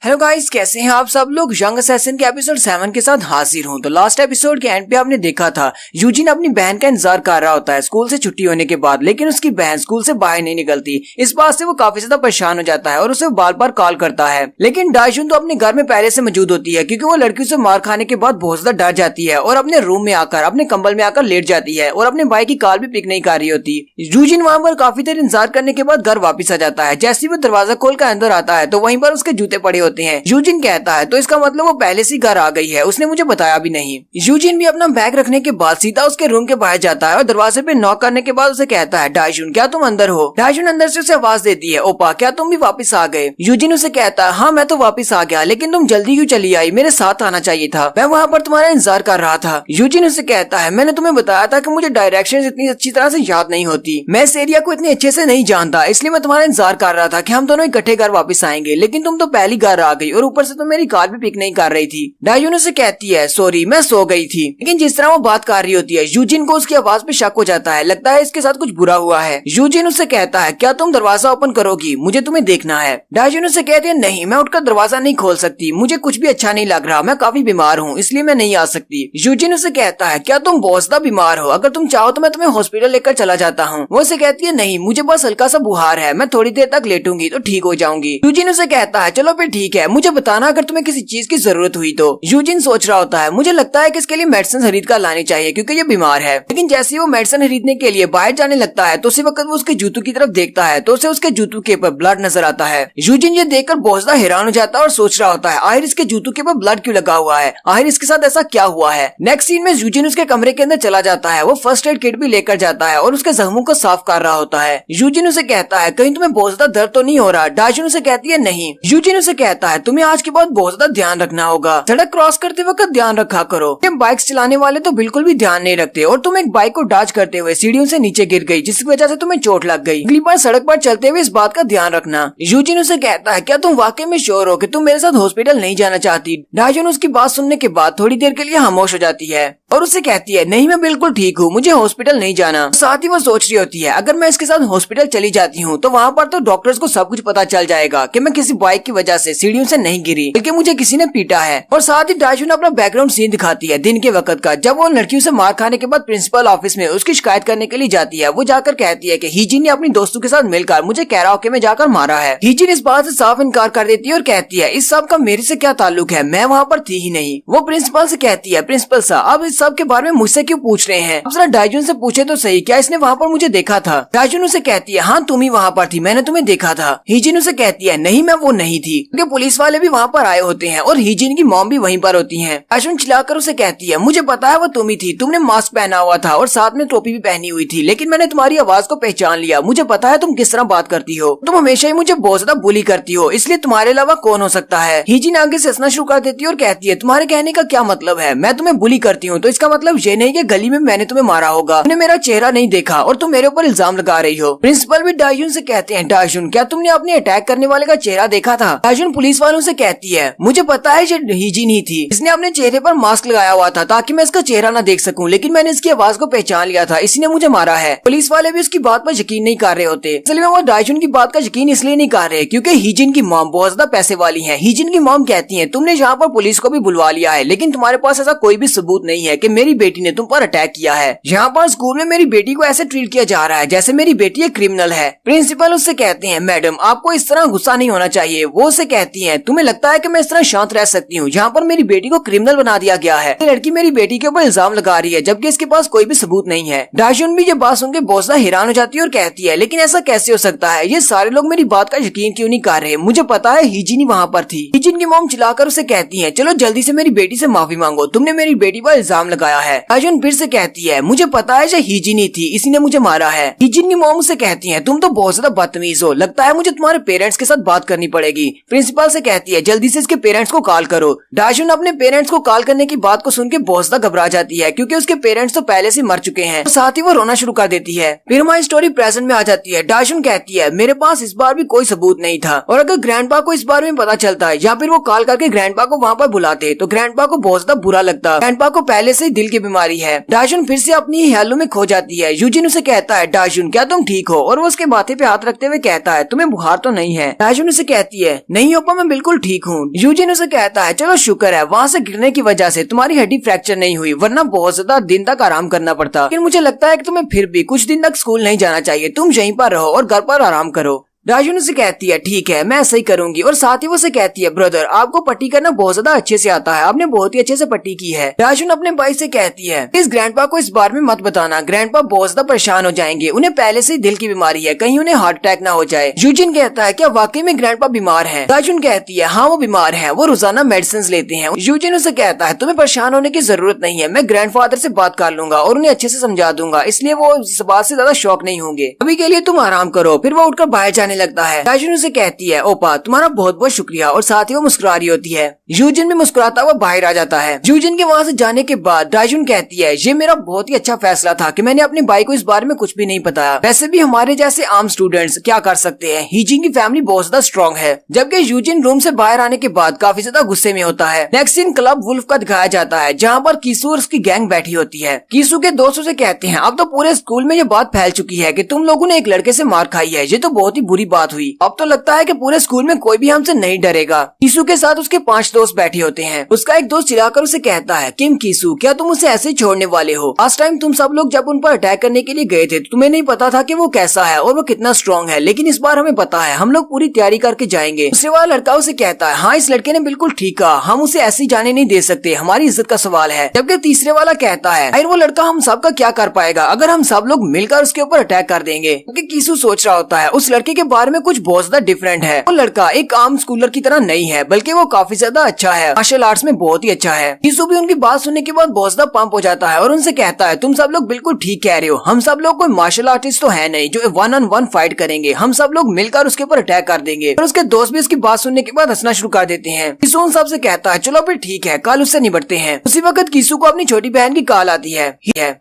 Hello guys, कैसे हैं आप सब लोग। यंग असैसिन के एपिसोड 7 के साथ हाजिर हूं। तो लास्ट एपिसोड के एंड पे आपने देखा था यूजिन अपनी बहन का इंतजार कर रहा होता है स्कूल से छुट्टी होने के बाद, लेकिन उसकी बहन स्कूल से बाहर नहीं निकलती। इस बात से वो काफी ज्यादा परेशान हो जाता है और उसे बार बार कॉल करता है। लेकिन डायजुन तो अपने घर में पहले से मौजूद होती है क्योंकि वो लड़कियों से मार खाने के बाद बहुत ज्यादा डर जाती है और अपने रूम में आकर अपने कंबल में आकर लेट जाती है और अपने भाई की कॉल भी पिक नहीं कर रही होती। यूजिन वहाँ पर काफी देर इंतजार करने के बाद घर वापिस आ जाता है। जैसे ही वो दरवाजा खोल कर अंदर आता है तो वहीं पर उसके जूते पड़े होते हैं। यूजिन कहता है तो इसका मतलब वो पहले से घर आ गई है, उसने मुझे बताया भी नहीं। यूजिन भी अपना बैग रखने के बाद सीधा उसके रूम के बाहर जाता है और दरवाजे पे नॉक करने के बाद उसे कहता है, डायजुन क्या तुम अंदर हो। डायजुन अंदर से उसे आवाज देती है, ओपा क्या तुम भी वापस आ गए। यूजिन उसे कहता है, हाँ मैं तो वापस आ गया, लेकिन तुम जल्दी क्यों चली आई, मेरे साथ आना चाहिए था, मैं वहाँ पर तुम्हारा इंतजार कर रहा था। यूजिन उसे कहता है, मैंने तुम्हें बताया था कि मुझे डायरेक्शंस इतनी अच्छी तरह से याद नहीं होती, मैं इस एरिया को इतने अच्छे से नहीं जानता, इसलिए मैं तुम्हारा इंतजार कर रहा था कि हम दोनों इकट्ठे घर वापस आएंगे, लेकिन तुम तो पहली घर आ गई और ऊपर से तुम मेरी कॉल भी पिक नहीं कर रही थी। डायजुन उसे कहती है, सॉरी मैं सो गई थी। लेकिन जिस तरह वो बात कर रही होती है यूजिन को उसकी आवाज पे शक हो जाता है, लगता है इसके साथ कुछ बुरा हुआ है। यूजिन उसे कहता है, क्या तुम दरवाजा ओपन करोगी, मुझे तुम्हें देखना है। डायजुन उसे कहती है, नहीं मैं उठकर दरवाजा नहीं खोल सकती, मुझे कुछ भी अच्छा नहीं लग रहा, मैं काफी बीमार हूँ इसलिए मैं नहीं आ सकती। यूजिन उसे कहता है, क्या तुम बहुत ज्यादा बीमार हो, अगर तुम चाहो तो मैं तुम्हें हॉस्पिटल लेकर चला जाता हूँ। वो उसे कहती है, नहीं मुझे बस हल्का सा बुखार है, मैं थोड़ी देर तक लेटूंगी तो ठीक हो जाऊंगी। यूजिन उसे कहता है, चलो फिर ठीक है, मुझे बताना अगर तुम्हें किसी चीज की जरूरत हुई तो। यूजिन सोच रहा होता है, मुझे लगता है कि इसके लिए मेडिसिन खरीद कर लानी चाहिए क्योंकि ये बीमार है। लेकिन जैसे ही वो मेडिसिन खरीदने के लिए बाहर जाने लगता है तो उसी वक्त वो उसके जूतों की तरफ देखता है तो उसे उसके जूतों के ऊपर ब्लड नजर आता है। यूजिन ये देखकर बहुत ज्यादा हैरान हो जाता है और सोच रहा होता है, आखिर इसके जूतों के ऊपर ब्लड क्यों लगा हुआ है, आखिर इसके साथ ऐसा क्या हुआ है। नेक्स्ट सीन में यूजिन उसके कमरे के अंदर चला जाता है, वो फर्स्ट एड किट भी लेकर जाता है और उसके जख्मों को साफ कर रहा होता है। यूजिन उसे कहता है, कहीं तुम्हें बहुत ज्यादा दर्द तो नहीं हो रहा। डायजुन उसे कहती है, नहीं। यूजिन उसे कहता है, तुम्हें आज के बाद बहुत ज्यादा ध्यान रखना होगा, सड़क क्रॉस करते वक्त ध्यान रखा करो। बाइक्स चलाने वाले तो बिल्कुल भी ध्यान नहीं रखते और तुम एक बाइक को डॉज करते हुए सीढ़ियों से नीचे गिर गई जिसकी वजह से तुम्हें चोट लग गई। अगली बार सड़क पर चलते हुए इस बात का ध्यान रखना। यूजिन उसे कहता है, क्या तुम वाकई में श्योर हो कि तुम मेरे साथ हॉस्पिटल नहीं जाना चाहती। डायजुन उसकी बात सुनने के बाद थोड़ी देर के लिए खामोश हो जाती है और उसे कहती है, नहीं मैं बिल्कुल ठीक हूँ, मुझे हॉस्पिटल नहीं जाना। साथ ही वो सोच रही होती है, अगर मैं इसके साथ हॉस्पिटल चली जाती हूँ तो वहाँ पर तो डॉक्टर्स को सब कुछ पता चल जाएगा कि मैं किसी बाइक की वजह से सीढ़ियों से नहीं गिरी बल्कि मुझे किसी ने पीटा है। और साथ ही डायजुन अपना बैकग्राउंड सीन दिखाती है दिन के वक्त का, जब वो लड़कियों से मार खाने के बाद प्रिंसिपल ऑफिस में उसकी शिकायत करने के लिए जाती है। वो जाकर कहती है कि हीजिन ने अपनी दोस्तों के साथ मिलकर मुझे कैराओके में जाकर मारा है। हीजिन इस बात से साफ इनकार कर देती है और कहती है, इस सब का मेरे से क्या ताल्लुक है, मैं वहाँ पर थी ही नहीं। वो प्रिंसिपल से कहती है, प्रिंसिपल साहब आप इस सब के बारे में मुझसे क्यों पूछ रहे हैं, आप जरा डायजुन से पूछे तो सही, क्या इसने वहाँ पर मुझे देखा था। डायजुन उसे कहती है, हाँ तुम ही वहाँ पर थी, मैंने तुम्हें देखा था। हीजिन उसे कहती है, नहीं मैं वो नहीं थी, क्योंकि पुलिस वाले भी वहाँ पर आए होते हैं और हीजिन की मॉम भी वहीं पर होती है। डायजुन चिल्लाकर उसे कहती है, मुझे पता है वो तुम ही थी, तुमने मास्क पहना हुआ था और साथ में टोपी भी पहनी हुई थी, लेकिन मैंने तुम्हारी आवाज को पहचान लिया, मुझे पता है तुम किस तरह बात करती हो, तुम हमेशा ही मुझे बहुत ज्यादा बुली करती हो, इसलिए तुम्हारे अलावा कौन हो सकता है। हीजिन आगे से हंसना शुरू कर देती है और कहती है, तुम्हारे कहने का क्या मतलब है, मैं तुम्हें बुली करती हूँ तो इसका मतलब ये नहीं कि गली में मैंने तुम्हें मारा होगा, तुमने मेरा चेहरा नहीं देखा और तुम मेरे ऊपर इल्जाम लगा रही हो। प्रिंसिपल भी डायजुन से कहते हैं, डायजुन क्या तुमने अपने अटैक करने वाले का चेहरा देखा था। डायजुन पुलिस वालों से कहती है, मुझे पता है ये हीजिन ही थी, इसने अपने चेहरे पर मास्क लगाया हुआ था ताकि मैं इसका चेहरा न देख सकूं, लेकिन मैंने इसकी आवाज को पहचान लिया था, इसी ने मुझे मारा है। पुलिस वाले भी उसकी बात पर यकीन नहीं कर रहे होते। असल में वो डायजुन की बात का यकीन इसलिए नहीं कर रहे क्योंकि हीजिन की मॉम बहुत ज्यादा पैसे वाली है। हीजिन की मॉम कहती है, तुमने यहाँ पर पुलिस को भी बुलवा लिया है, लेकिन तुम्हारे पास ऐसा कोई भी सबूत नहीं है कि मेरी बेटी ने तुम पर अटैक किया है। यहाँ पर स्कूल में मेरी बेटी को ऐसे ट्रीट किया जा रहा है जैसे मेरी बेटी एक क्रिमिनल है। प्रिंसिपल उससे कहते हैं, मैडम आपको इस तरह गुस्सा नहीं होना चाहिए। वो उससे कहती है, तुम्हें लगता है कि मैं इस तरह शांत रह सकती हूँ, यहाँ पर मेरी बेटी को क्रिमिनल बना दिया गया है, लड़की मेरी बेटी के ऊपर इल्जाम लगा रही है जबकि इसके पास कोई भी सबूत नहीं है। डायजुन भी ये बात सुनकर बहुत ज्यादा हैरान हो जाती है और कहती है, लेकिन ऐसा कैसे हो सकता है, ये सारे लोग मेरी बात का यकीन क्यों नहीं कर रहे, मुझे पता है हीजिन ही वहाँ पर थी। हीजिन की मॉम चिल्लाकर उसे कहती है, चलो जल्दी से मेरी बेटी से माफी मांगो, तुमने मेरी बेटी पर इल्जाम लगाया है। डायजुन फिर से कहती है, मुझे पता है ये हीजिन ही थी, इसी ने मुझे मारा है। हीजिन की मॉम उसे कहती है, तुम तो बहुत ज्यादा बदतमीज हो, लगता है मुझे तुम्हारे पेरेंट्स के साथ बात करनी पड़ेगी। प्रिंसिपल से कहती है, जल्दी से इसके पेरेंट्स को कॉल करो। डायजुन अपने पेरेंट्स को कॉल करने की बात को सुन के बहुत ज्यादा घबरा जाती है क्योंकि उसके पेरेंट्स तो पहले से मर चुके हैं। तो साथ ही वो रोना शुरू कर देती है। फिर हमारी स्टोरी प्रेजेंट में आ जाती है। डायजुन कहती है, मेरे पास इस बार भी कोई सबूत नहीं था और अगर ग्रैंडपा को इस बारे में पता चलता है या फिर वो कॉल करके ग्रैंडपा को वहाँ पर बुलाते तो ग्रैंडपा को बहुत ज्यादा बुरा लगता। ग्रैंडपा को पहले से ही दिल की बीमारी है। डाजुन फिर से अपनी ख्यालों में खो जाती है। यूजिन उसे कहता है, डाजुन क्या तुम ठीक हो? और वो उसके माथे पे हाथ रखते हुए कहता है, तुम्हें बुखार तो नहीं है? डाजुन उसे कहती है, नहीं ओपा मैं बिल्कुल ठीक हूँ। यूजिन उसे कहता है, चलो शुक्र है वहाँ से गिरने की वजह से तुम्हारी हड्डी फ्रैक्चर नहीं हुई, वरना बहुत ज्यादा दिन तक आराम करना पड़ता। लेकिन मुझे लगता है कि तुम्हें फिर भी कुछ दिन तक स्कूल नहीं जाना चाहिए, तुम यहीं पर रहो और घर पर आराम करो। डाजुन उसे कहती है, ठीक है मैं ऐसा ही करूंगी। और साथ ही वो उसे कहती है, ब्रदर आपको पट्टी करना बहुत ज्यादा अच्छे से आता है, आपने बहुत ही अच्छे से पट्टी की है। डाजुन अपने भाई से कहती है, इस ग्रैंडपा को इस बारे में मत बताना, ग्रैंडपा बहुत ज्यादा परेशान हो जाएंगे, उन्हें पहले से ही दिल की बीमारी है, कहीं उन्हें हार्ट अटैक ना हो जाए। यूजिन कहता है, क्या वाकई में ग्रैंडपा बीमार है? डाजुन कहती है, हाँ वो बीमार है, वो रोजाना मेडिसिन लेते हैं। यूजिन उसे कहता है, तुम्हें परेशान होने की जरूरत नहीं है, मैं ग्रैंडफादर से बात कर लूंगा और उन्हें अच्छे से समझा दूंगा, इसलिए वो इस बात से ज्यादा शौक नहीं होंगे। अभी के लिए तुम आराम करो। फिर वो उठकर बाहर जाने लगता है। डाजुन उसे कहती है, ओपा तुम्हारा बहुत बहुत शुक्रिया, और साथ ही वो मुस्कुरा रही होती है। यूजिन भी मुस्कुराता हुआ बाहर आ जाता है। यूजिन के वहाँ से जाने के बाद डाजुन कहती है, ये मेरा बहुत ही अच्छा फैसला था कि मैंने अपने भाई को इस बारे में कुछ भी नहीं बताया। वैसे भी हमारे जैसे आम स्टूडेंट्स क्या कर सकते हैं, हीजिन की फैमिली बहुत ज्यादा स्ट्रॉन्ग है। जबकि यूजिन रूम से बाहर आने के बाद काफी ज्यादा गुस्से में होता है। नेक्स्ट सीन क्लब वुल्फ का दिखाया जाता है, जहाँ पर कीसू और उसकी गैंग बैठी होती है। कीसू के दोस्तों से कहते हैं, अब तो पूरे स्कूल में ये बात फैल चुकी है कि तुम लोगों ने एक लड़के से मार खाई है, ये तो बहुत ही बुरी बात हुई, अब तो लगता है कि पूरे स्कूल में कोई भी हमसे नहीं डरेगा। कीसू के साथ उसके 5 दोस्त बैठे होते हैं। उसका एक दोस्त चिल्लाकर उसे कहता है, किम कीसू क्या तुम उसे ऐसे ही छोड़ने वाले हो? लास्ट टाइम तुम सब लोग जब उन पर अटैक करने के लिए गए थे तो तुम्हें नहीं पता था कि वो कैसा है और वो कितना स्ट्रॉन्ग है, लेकिन इस बार हमें पता है, हम लोग पूरी तैयारी करके जाएंगे। दूसरे वाला लड़का उसे कहता है, हाँ इस लड़के ने बिल्कुल ठीक कहा, हम उसे ऐसे ही जाने नहीं दे सकते, हमारी इज्जत का सवाल है। जबकि तीसरे वाला कहता है, अरे वो लड़का हम सब का क्या कर पाएगा अगर हम सब लोग मिलकर उसके ऊपर अटैक कर देंगे। क्योंकि कीसू सोच रहा होता है उस लड़के के बारे में कुछ बहुत ज्यादा डिफरेंट है। वो लड़का एक आम स्कूलर की तरह नहीं है, बल्कि वो काफी ज्यादा अच्छा है, मार्शल आर्ट्स में बहुत ही अच्छा है। कीसू भी उनकी बात सुनने के बाद बहुत ज्यादा पंप हो जाता है और उनसे कहता है, तुम सब लोग बिल्कुल ठीक कह रहे हो, हम सब लोग कोई मार्शल आर्टिस्ट तो है नहीं जो 1-on-1 फाइट करेंगे, हम सब लोग मिलकर उसके ऊपर अटैक कर देंगे। और उसके दोस्त भी उसकी बात सुनने के बाद हंसना शुरू कर देते हैं। कीसू उन सबसे कहता है, चलो फिर ठीक है, कल उससे निपटते हैं। उसी वक्त कीसू को अपनी छोटी बहन की कॉल आती है।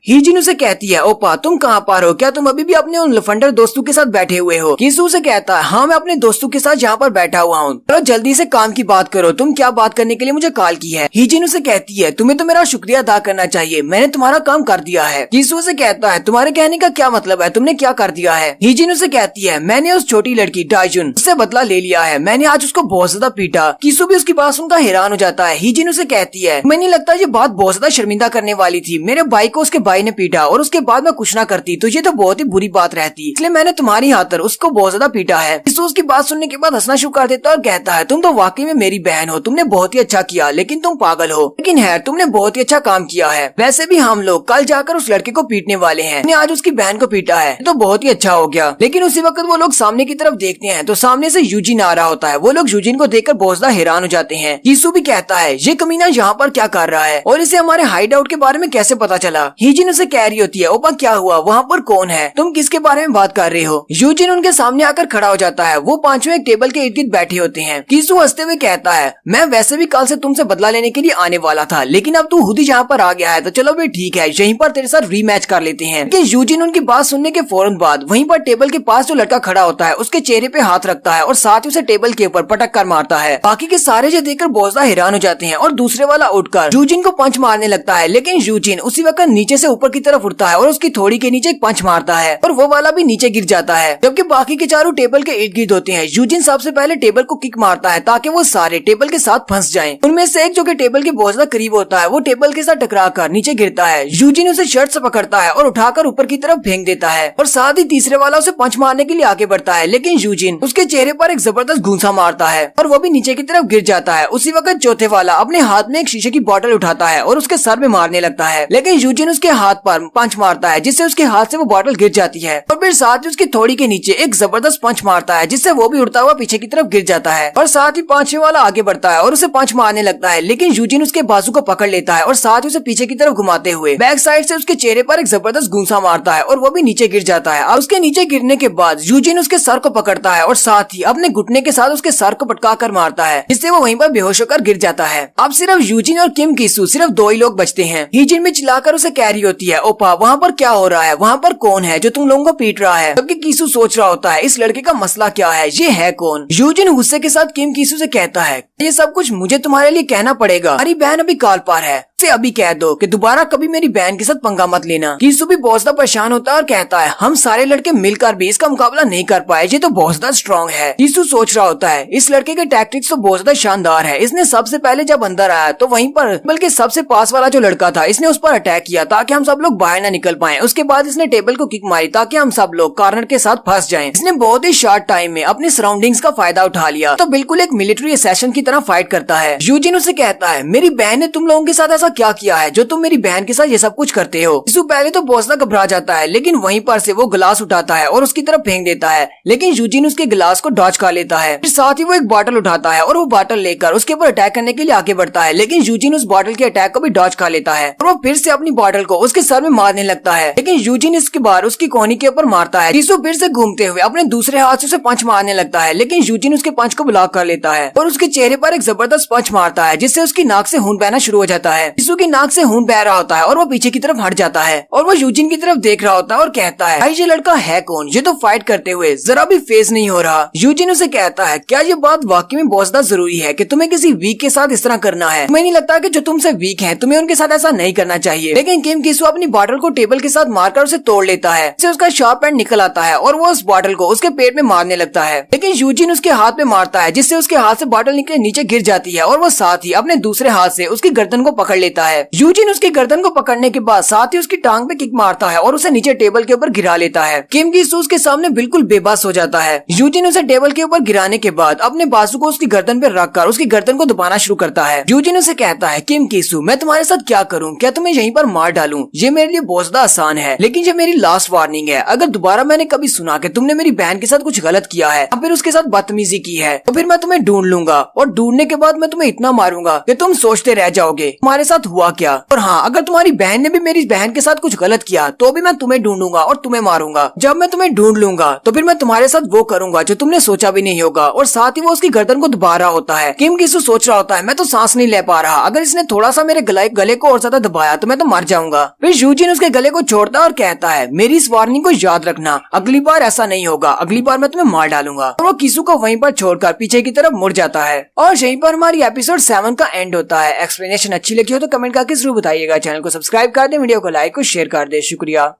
हीजिन उसे कहती है, ओपा तुम कहाँ पर हो, क्या तुम अभी भी अपने उन लफंडर दोस्तों के साथ बैठे हुए हो? कीसू उसे कहता है, हाँ मैं अपने दोस्तों के साथ यहाँ पर बैठा हुआ हूँ, चलो जल्दी से काम की बात करो, तुम क्या बात करने के लिए मुझे कॉल की है? हीजिन उसे कहती है, तुम्हें तो मेरा शुक्रिया अदा करना चाहिए, मैंने तुम्हारा काम कर दिया है। कीसू उसे कहता है, तुम्हारे कहने का क्या मतलब है, तुमने क्या कर दिया है? हीजिन उसे कहती है, मैंने उस छोटी लड़की डाजुन उससे बदला ले लिया है, मैंने आज उसको बहुत ज्यादा पीटा। कीसू भी उसकी बात सुनकर हैरान हो जाता है। हीजिन उसे कहती है, मुझे नहीं लगता ये बात बहुत ज्यादा शर्मिंदा करने वाली थी, मेरे भाई को उसके भाई ने पीटा और उसके बाद मैं कुछ ना करती तो ये तो बहुत ही बुरी बात रहती, इसलिए मैंने तुम्हारी खातिर उसको बहुत ज्यादा पीटा है। कीसू उसकी बात सुनने के बाद हंसना शुरू कर देता है और कहता है, तुम तो वाकई में मेरी बहन हो, तुमने बहुत ही अच्छा किया, लेकिन तुम पागल हो, लेकिन है तुमने बहुत ही अच्छा काम किया है। वैसे भी हम लोग कल जाकर उस लड़के को पीटने वाले हैं, तुमने आज उसकी बहन को पीटा है तो बहुत ही अच्छा हो गया। लेकिन उसी वक्त वो लोग सामने की तरफ देखते हैं तो सामने से यूजिन आ रहा होता है। वो लोग यूजिन को देखकर बहुत ज्यादा हैरान हो जाते हैं। कीसू भी कहता है, ये कमीना यहाँ पर क्या कर रहा है और इसे हमारे हाइड आउट के बारे में कैसे पता चला? हीजिन उसे कह रही होती है, ओपा क्या हुआ, वहाँ पर कौन है, तुम किसके बारे में बात कर रहे हो? यूजिन उनके सामने आकर खड़ा हो जाता है। वो पांचों एक टेबल के इर्द गिर्द बैठे होते हैं। कीसू हंसते हुए कहता है, मैं वैसे भी कल से तुमसे बदला लेने के लिए आने वाला था, लेकिन अब तू खुद ही यहाँ पर आ गया है तो चलो भी ठीक है, यहीं पर तेरे साथ रीमैच कर लेते हैं। लेकिन यूजिन उनकी बात सुनने के फौरन बाद वहीं पर टेबल के पास जो लड़का खड़ा होता है उसके चेहरे पे हाथ रखता है और साथ ही उसे टेबल के ऊपर पटक कर मारता है। बाकी के सारे जो देखकर बहुत ज्यादा हैरान हो जाते हैं और दूसरे वाला उठकर यूजिन को पंच मारने लगता है। लेकिन यूजिन उसी वक्त नीचे से ऊपर की तरफ उठता है और उसकी थोड़ी के नीचे एक पंच मारता है और वो वाला भी नीचे गिर जाता है। जबकि बाकी के चारों टेबल के इर्द गिर्द होते हैं। यूजिन सबसे पहले टेबल को किक मारता है ताकि वो सारे टेबल के साथ फंस जाएं। उनमें से एक जो कि टेबल के बहुत ज्यादा करीब होता है वो टेबल के साथ टकरा कर नीचे गिरता है। यूजिन उसे शर्ट से पकड़ता है और उठाकर ऊपर की तरफ फेंक देता है और साथ ही तीसरे वाला उसे पंच मारने के लिए आगे बढ़ता है। लेकिन यूजिन उसके चेहरे पर एक जबरदस्त घूंसा मारता है और वो भी नीचे की तरफ गिर जाता है। उसी वक्त चौथे वाला अपने हाथ में एक शीशे की बोतल उठाता है और उसके सर में मारने लगता है। लेकिन यूजिन उसके हाथ पर पंच मारता है जिससे उसके हाथ से वो बोतल गिर जाती है और फिर साथ ही उसकी थोड़ी के नीचे एक जबरदस्त पंच मारता है जिससे वो भी उड़ता हुआ पीछे की तरफ गिर जाता है। और साथ ही पांचवे वाला आगे बढ़ता है और उसे पंच मारने लगता है। लेकिन यूजिन उसके बाजू को पकड़ लेता है और साथ ही उसे पीछे की तरफ घुमाते हुए बैक साइड से उसके चेहरे पर एक जबरदस्त घूंसा मारता है और वो भी नीचे गिर जाता है। और उसके नीचे गिरने के बाद यूजिन उसके सर को पकड़ता है और साथ ही अपने घुटने के साथ उसके सर को पटका कर मारता है जिससे वो वहीं पर बेहोश होकर गिर जाता है। अब सिर्फ यूजिन और किम कीसू सिर्फ 2 ही लोग बचते हैं। यूजिन में चिल्लाकर उसे कह रही होती है, ओपा वहाँ पर क्या हो रहा है, वहाँ पर कौन है जो तुम लोगों को पीट रहा है? जबकि कीसू सोच रहा होता है इस लड़के का मसला क्या है, ये है कौन। यूजिन गुस्से के साथ किम कीसू से कहता है ये सब कुछ मुझे तुम्हारे लिए कहना पड़ेगा, हमारी बहन अभी काल पार है, से अभी कह दो कि दोबारा कभी मेरी बहन के साथ पंगा मत लेना। कीसू भी बहुत ज्यादा परेशान होता है और कहता है हम सारे लड़के मिलकर भी इसका मुकाबला नहीं कर पाए, ये तो बहुत ज्यादा स्ट्रॉन्ग है। कीसू सोच रहा होता है इस लड़के के टैक्टिक्स तो बहुत ज्यादा शानदार है, इसने सबसे पहले जब अंदर आया तो वहीं पर बल्कि सबसे पास वाला जो लड़का था इसने उस पर अटैक किया ताकि हम सब लोग बाहर न निकल पाए। उसके बाद इसने टेबल को किक मारी ताकि हम सब लोग कॉर्नर के साथ फंस जाएं। इसने बहुत ही शॉर्ट टाइम में अपने सराउंडिंग्स का फायदा उठा लिया, तो बिल्कुल एक मिलिट्री असैसिन की तरह फाइट करता है। यूजिन उसे कहता है मेरी बहन ने तुम लोगों के साथ ऐसा क्या किया है जो तुम मेरी बहन के साथ ये सब कुछ करते हो। कीसू पहले तो बहुत ज्यादा घबरा जाता है, लेकिन वहीं पर से वो गिलास उठाता है और उसकी तरफ फेंक देता है, लेकिन यूजिन उसके गिलास को डॉच कर लेता है। फिर साथ ही वो एक बॉटल उठाता है और वो बॉटल लेकर उसके ऊपर अटैक करने के लिए आगे बढ़ता है, लेकिन यूजिन उस बॉटल के अटैक को भी डॉच कर लेता है और वो फिर से अपनी बॉटल को उसके सर में मारने लगता है, लेकिन यूजिन इसके बार उसकी कोहनी के ऊपर मारता है। कीसू फिर से घूमते हुए अपने दूसरे हाथ से उसे पंच मारने लगता है, लेकिन यूजिन उसके पंच को ब्लॉक कर लेता है और उसके चेहरे पर एक जबरदस्त पंच मारता है जिससे उसकी नाक से खून बहना शुरू हो जाता है। कीसू की नाक से खून बह रहा होता है और वो पीछे की तरफ हट जाता है और वो यूजिन की तरफ देख रहा होता है और कहता है भाई ये लड़का है कौन, ये तो फाइट करते हुए जरा भी फेज नहीं हो रहा। यूजिन उसे कहता है क्या ये बात वाकई में बहुत ज्यादा जरूरी है कि तुम्हें किसी वीक के साथ इस तरह करना है, तुम्हें नहीं लगता कि जो तुमसे वीक है तुम्हें उनके साथ ऐसा नहीं करना चाहिए। लेकिन किम कीसू अपनी बॉटल को टेबल के साथ मारकर उसे तोड़ लेता है, इससे उसका शार्प एंड निकल आता है और वो उस बॉटल को उसके पेट में मारने लगता है, लेकिन यूजिन उसके हाथ में मारता है जिससे उसके हाथ से बॉटल निकले नीचे गिर जाती है और वो साथ ही अपने दूसरे हाथ से उसकी गर्दन को पकड़ लेता है। यूजिन उसकी गर्दन को पकड़ने के बाद साथ ही उसकी टांग पे किक मारता है और उसे नीचे टेबल के ऊपर गिरा लेता है। किम कीसू उसके सामने बिल्कुल बेबस हो जाता है। यूजिन उसे टेबल के ऊपर गिराने के बाद अपने बाजू को उसकी गर्दन पे रखकर उसकी गर्दन को दबाना शुरू करता है। यूजिन उसे कहता है किम कीसू मैं तुम्हारे साथ क्या करूं, क्या तुम्हें यहीं पर मार डालूं, ये मेरे लिए बहुत ज्यादा आसान है, लेकिन ये मेरी लास्ट वार्निंग है, अगर दोबारा मैंने कभी सुना कि तुमने मेरी बहन के साथ कुछ गलत किया है और फिर उसके साथ बदतमीजी की है तो फिर मैं तुम्हें ढूंढ लूंगा और ढूंढने के बाद मैं तुम्हें इतना मारूंगा कि तुम सोचते रह जाओगे तुम्हारे साथ हुआ क्या। और हाँ, अगर तुम्हारी बहन ने भी मेरी बहन के साथ कुछ गलत किया तो भी मैं तुम्हें ढूंढूंगा और तुम्हें मारूंगा। जब मैं तुम्हें ढूंढ लूंगा तो फिर मैं तुम्हारे साथ वो करूंगा जो तुमने सोचा भी नहीं होगा। और साथ ही वो उसकी गर्दन को दबा रहा होता है। किम कीसू सोच रहा होता है मैं तो सांस नहीं ले पा रहा, अगर इसने थोड़ा सा मेरे गले को और ज्यादा दबाया तो मैं तो मर जाऊंगा। फिर यूजिन उसके गले को छोड़ता है और कहता है मेरी इस वार्निंग को याद रखना, अगली बार ऐसा नहीं होगा, अगली बार मैं तुम्हें मार डालूंगा। और वो कीसू को वहीं पर छोड़कर पीछे की तरफ मुड़ जाता है और यहीं पर हमारी एपिसोड 7 का एंड होता है। एक्सप्लेनेशन अच्छी लगी हो तो कमेंट करके जरूर बताइएगा, चैनल को सब्सक्राइब कर दे, वीडियो को लाइक और शेयर कर दे। शुक्रिया।